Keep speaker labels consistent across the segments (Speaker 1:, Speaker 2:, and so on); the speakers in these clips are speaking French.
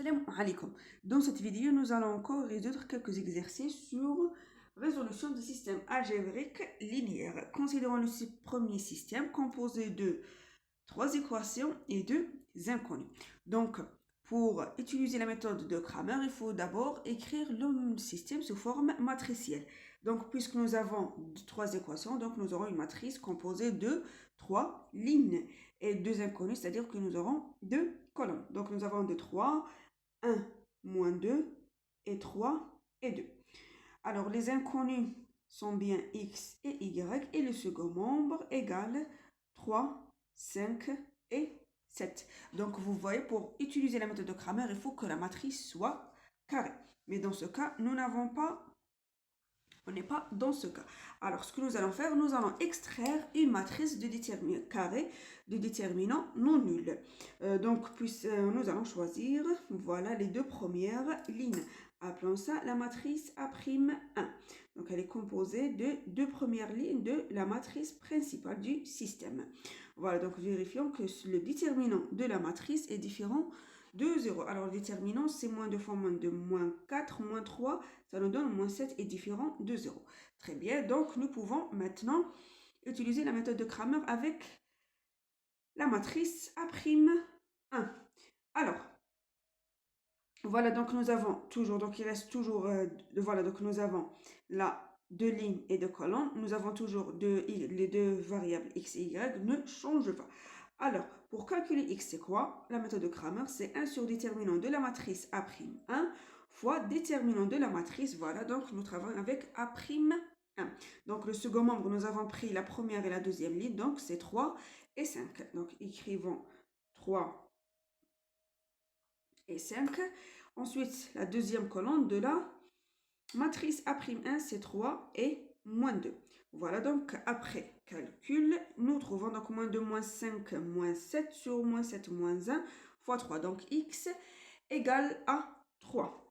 Speaker 1: Salam alaikum. Dans cette vidéo, nous allons encore résoudre quelques exercices sur résolution de systèmes algébriques linéaires. Considérons le premier système composé de trois équations et deux inconnues. Donc, pour utiliser la méthode de Cramer, il faut d'abord écrire le système sous forme matricielle. Donc, puisque nous avons trois équations, donc nous aurons une matrice composée de trois lignes et deux inconnues, c'est-à-dire que nous aurons deux colonnes. Donc, nous avons de 3, 1, moins 2 et 3 et 2. Alors, les inconnus sont bien x et y et le second membre égale 3, 5 et 7. Donc, vous voyez, pour utiliser la méthode de Cramer, il faut que la matrice soit carrée. Mais dans ce cas, on n'est pas dans ce cas. Alors, ce que nous allons faire, nous allons extraire une matrice de déterminant carré de déterminant non nul. Nous allons choisir, voilà, les deux premières lignes. Appelons ça la matrice A'1. Donc, elle est composée de deux premières lignes de la matrice principale du système. Voilà, donc vérifions que le déterminant de la matrice est différent de 0. Alors, le déterminant, c'est moins 2 fois moins 2, moins 4, moins 3, ça nous donne moins 7 est différent de 0. Très bien, donc nous pouvons maintenant utiliser la méthode de Cramer avec la matrice A'1. Alors, voilà, donc nous avons toujours, donc il reste toujours, voilà, donc nous avons là deux lignes et deux colonnes. Nous avons toujours les deux variables x et y ne changent pas. Alors, pour calculer x, c'est quoi? La méthode de Cramer, c'est 1 sur déterminant de la matrice A'1 fois déterminant de la matrice. Voilà, donc nous travaillons avec A'1. Donc, le second membre, nous avons pris la première et la deuxième ligne, donc c'est 3 et 5. Donc, écrivons 3 et 5. Ensuite, la deuxième colonne de la matrice A'1, c'est 3 et moins 2. Voilà, donc après calcul, nous trouvons donc moins 2, moins 5, moins 7 sur moins 7, moins 1 fois 3. Donc x égale à 3.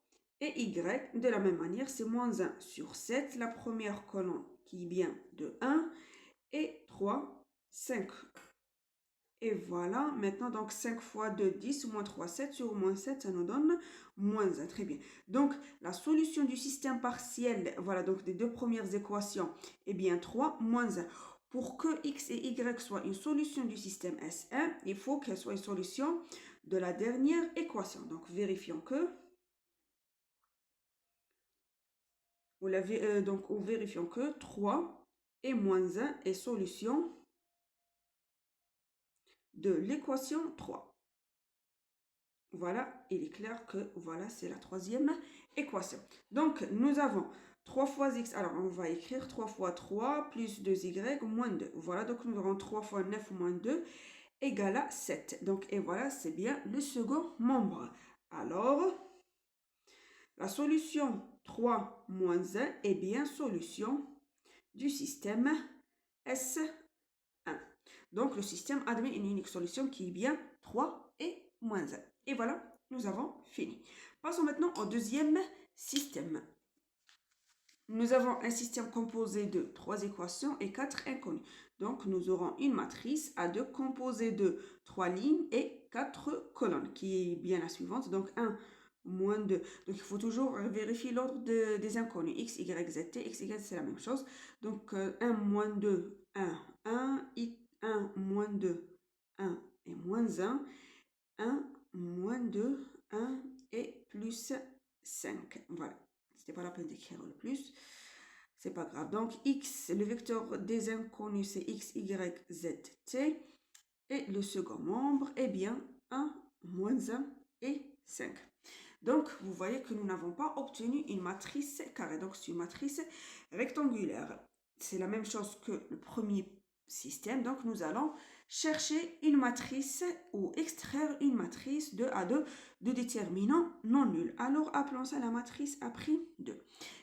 Speaker 1: Et y, de la même manière, c'est moins 1 sur 7, la première colonne qui vient de 1, et 3, 5. Et voilà, maintenant, donc 5 fois 2, 10, moins 3, 7, sur moins 7, ça nous donne moins 1. Très bien. Donc, la solution du système partiel, voilà, donc des deux premières équations, eh bien 3, moins 1. Pour que x et y soient une solution du système S1, il faut qu'elle soit une solution de la dernière équation. Donc, vérifions que... vérifions que 3 et moins 1 est solution de l'équation 3. Voilà, il est clair que voilà, c'est la troisième équation. Donc, nous avons 3 fois x. Alors, on va écrire 3 fois 3 plus 2y moins 2. Voilà, donc nous aurons 3 fois 9 moins 2 égale à 7. Donc, et voilà, c'est bien le second membre. Alors, la solution 3 moins 1 est bien solution du système S1. Donc, le système admet une unique solution qui est bien 3 et moins 1. Et voilà, nous avons fini. Passons maintenant au deuxième système. Nous avons un système composé de 3 équations et 4 inconnues. Donc, nous aurons une matrice A2 composée de 3 lignes et 4 colonnes, qui est bien la suivante. Donc, 1, moins 2. Donc, il faut toujours vérifier l'ordre des inconnus. X, Y, Z, T. X, Y, c'est la même chose. Donc, 1, moins 2, 1, 1, 1, moins 2, 1 et moins 1, 1, moins 2, 1 et plus 5. Voilà, c'était pas la peine d'écrire le plus, c'est pas grave. Donc x, le vecteur des inconnus, c'est x, y, z, t. Et le second membre est bien 1, moins 1 et 5. Donc, vous voyez que nous n'avons pas obtenu une matrice carrée. Donc, c'est une matrice rectangulaire. C'est la même chose que le premier système. Donc, nous allons chercher une matrice ou extraire une matrice de A2 de déterminant non nul. Alors, appelons ça la matrice A'2.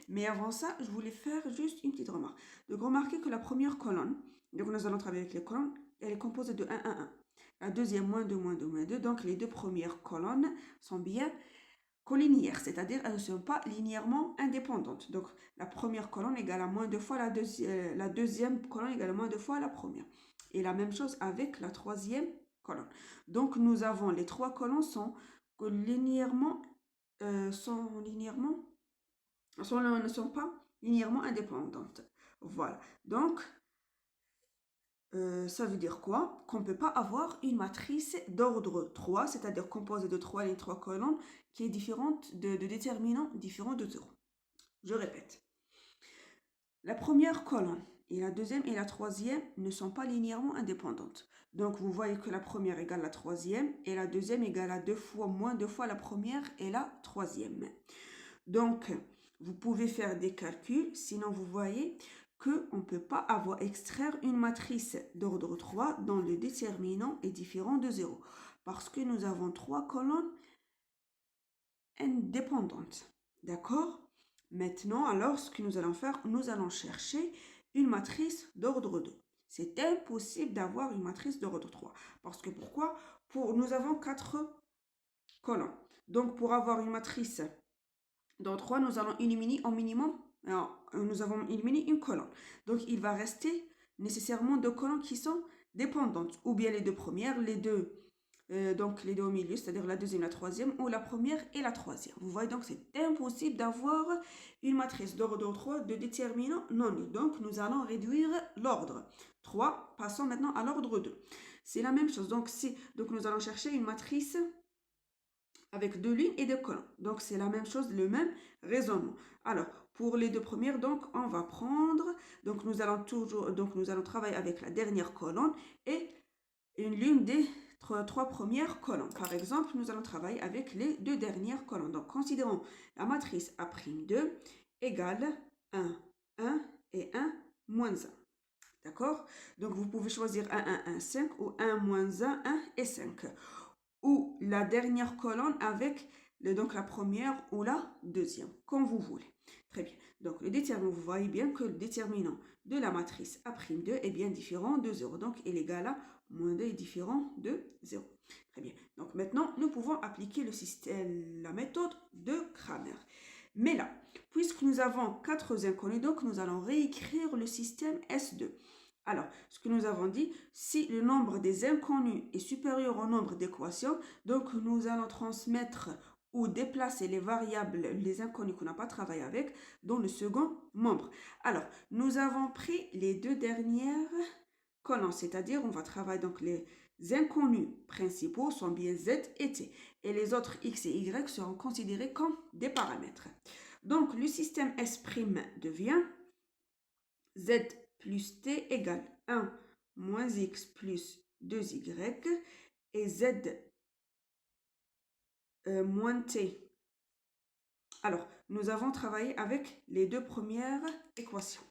Speaker 1: Mais avant ça, je voulais faire juste une petite remarque. Donc, remarquez que la première colonne, donc nous allons travailler avec les colonnes, elle est composée de 1, 1, 1. La deuxième, moins 2, moins 2, moins 2. Donc, les deux premières colonnes sont bien collinéaires, c'est-à-dire elles ne sont pas linéairement indépendantes. Donc, la première colonne égale à moins 2 fois la deuxième colonne égale à moins 2 fois la première. Et la même chose avec la troisième colonne. Donc, nous avons les trois colonnes sont linéairement, ne sont pas linéairement indépendantes. Voilà. Donc, ça veut dire quoi? Qu'on ne peut pas avoir une matrice d'ordre 3, c'est-à-dire composée de 3 lignes, 3 colonnes, qui est différente de déterminants différents de 0. Je répète. La première colonne et la deuxième et la troisième ne sont pas linéairement indépendantes. Donc, vous voyez que la première égale la troisième et la deuxième égale à moins 2 fois la première et la troisième. Donc, vous pouvez faire des calculs, sinon vous voyez qu'on ne peut pas extraire une matrice d'ordre 3 dont le déterminant est différent de 0. Parce que nous avons 3 colonnes indépendantes. D'accord? Maintenant, alors, ce que nous allons faire, nous allons chercher une matrice d'ordre 2. C'est impossible d'avoir une matrice d'ordre 3. Parce que pourquoi? Nous avons 4 colonnes. Donc, pour avoir une matrice d'ordre 3, nous allons éliminer au minimum, nous avons éliminé une colonne. Donc, il va rester nécessairement 2 colonnes qui sont dépendantes. Ou bien les deux premières, les deux au milieu, c'est-à-dire la deuxième, la troisième, ou la première et la troisième. Vous voyez, donc c'est impossible d'avoir une matrice d'ordre 3 de déterminant non nul. Donc nous allons réduire l'ordre. 3, passons maintenant à l'ordre 2. C'est la même chose. Donc nous allons chercher une matrice avec 2 lignes et 2 colonnes. Donc c'est la même chose, le même raisonnement. Alors, pour les deux premières, donc on va prendre, donc nous allons travailler avec la dernière colonne et une ligne des 3 premières colonnes. Par exemple, nous allons travailler avec les 2 dernières colonnes. Donc, considérons la matrice A'2 égale 1, 1 et 1 moins 1. D'accord? Donc, vous pouvez choisir 1, 1, 1, 5 ou 1 moins 1, 1 et 5. Ou la dernière colonne avec donc la première ou la deuxième, comme vous voulez. Très bien. Donc, le déterminant, vous voyez bien que le déterminant de la matrice A'2 est bien différent de 0. Donc, il est égal à moins 2 est différent de 0. Très bien. Donc, maintenant, nous pouvons appliquer la méthode de Cramer. Mais là, puisque nous avons 4 inconnus, donc nous allons réécrire le système S2. Alors, ce que nous avons dit, si le nombre des inconnus est supérieur au nombre d'équations, donc nous allons transmettre ou déplacer les variables, les inconnus qu'on n'a pas travaillé avec, dans le second membre. Alors, nous avons pris les 2 dernières colonnes, c'est-à-dire on va travailler donc les inconnus principaux sont bien Z et T, et les autres X et Y seront considérés comme des paramètres. Donc, le système S' devient Z plus T égale 1 moins X plus 2Y et Z moins T. Alors, nous avons travaillé avec les 2 premières équations.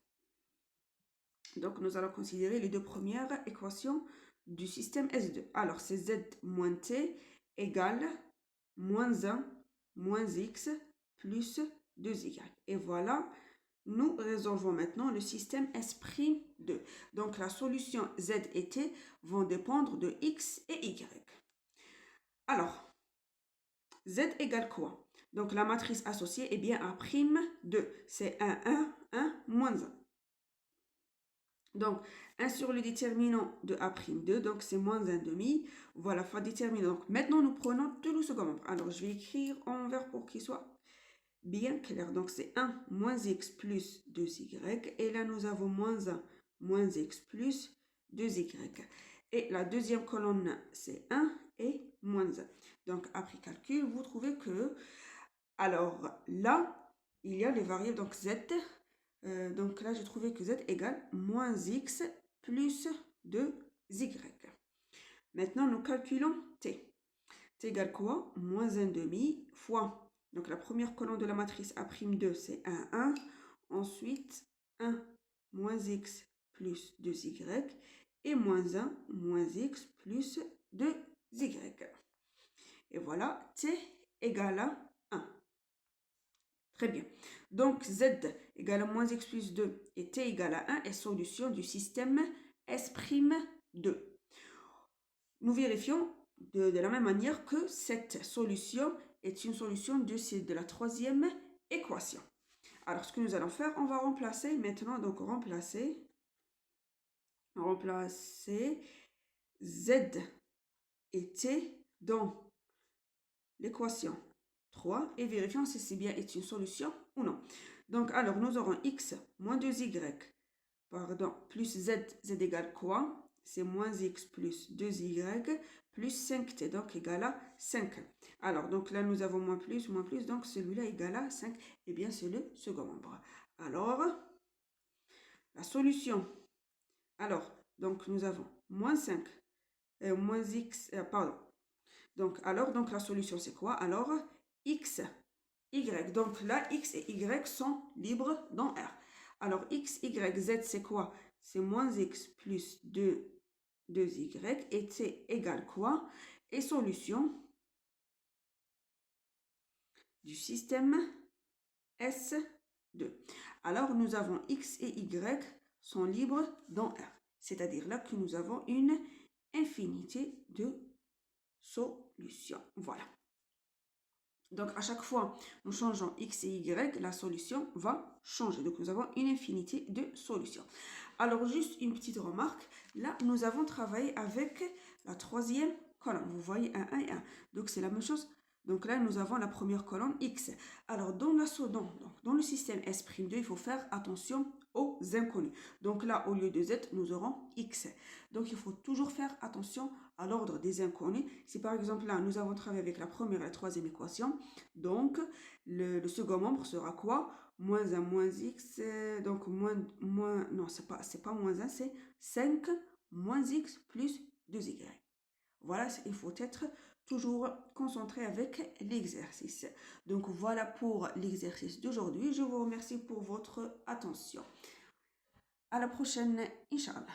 Speaker 1: Donc, nous allons considérer les 2 premières équations du système S2. Alors, c'est Z moins T égale moins 1 moins X plus 2Y. Et voilà, nous résolvons maintenant le système S'2. Donc, la solution Z et T vont dépendre de X et Y. Alors, Z égale quoi? Donc, la matrice associée est bien A'2. C'est 1, 1, 1, moins 1. Donc, 1 sur le déterminant de A'2, donc c'est moins 1 demi. Voilà, fois déterminant. Donc, maintenant, nous prenons tout le second membre. Alors, je vais écrire en vert pour qu'il soit bien clair. Donc, c'est 1 moins X plus 2Y. Et là, nous avons moins 1 moins X plus 2Y. Et la deuxième colonne, c'est 1 et moins 1. Donc, après calcul, vous trouvez que... Alors, là, il y a les variables, donc Z... donc là, j'ai trouvé que Z égale moins X plus 2Y. Maintenant, nous calculons T. T égale quoi? Moins 1 demi fois. Donc, la première colonne de la matrice A'2, c'est 1, 1. Ensuite, 1 moins X plus 2Y. Et moins 1 moins X plus 2Y. Et voilà, T égale à 1. Très bien. Donc, Z égale à moins X plus 2 et T égale à 1 est solution du système S'2. Nous vérifions de la même manière que cette solution est une solution de la troisième équation. Alors, ce que nous allons faire, on va remplacer maintenant, donc remplacer Z et T dans l'équation 3 et vérifions si c'est bien est une solution ou non. Donc, alors, nous aurons x moins 2y, pardon, plus z, z égale quoi? C'est moins x plus 2y plus 5t, donc égal à 5. Alors, donc là, nous avons moins plus, donc celui-là égal à 5. Eh bien, c'est le second membre. Alors, la solution. Alors, donc nous avons moins 5, moins x, pardon. Donc, alors, donc la solution, c'est quoi? Alors, x, y. Donc là, x et y sont libres dans R. Alors, x, y, z, c'est quoi? C'est moins x plus 2y et t égale quoi? Et solution du système S2. Alors, nous avons x et y sont libres dans R. C'est-à-dire là que nous avons une infinité de solutions. Voilà. Donc, à chaque fois, nous changeons x et y, la solution va changer. Donc, nous avons une infinité de solutions. Alors, juste une petite remarque. Là, nous avons travaillé avec la troisième colonne. Vous voyez 1, 1 et 1. Donc, c'est la même chose. Donc là, nous avons la première colonne x. Alors, dans le système S'2, il faut faire attention aux inconnus. Donc là, au lieu de z, nous aurons x. Donc, il faut toujours faire attention à l'ordre des inconnus. Si par exemple, là, nous avons travaillé avec la première et la troisième équation, donc le second membre sera quoi? Moins 1 moins x, donc non, c'est pas moins 1, c'est 5 moins x plus 2y. Voilà, il faut être toujours concentré avec l'exercice. Donc voilà pour l'exercice d'aujourd'hui. Je vous remercie pour votre attention. À la prochaine, Inch'Allah.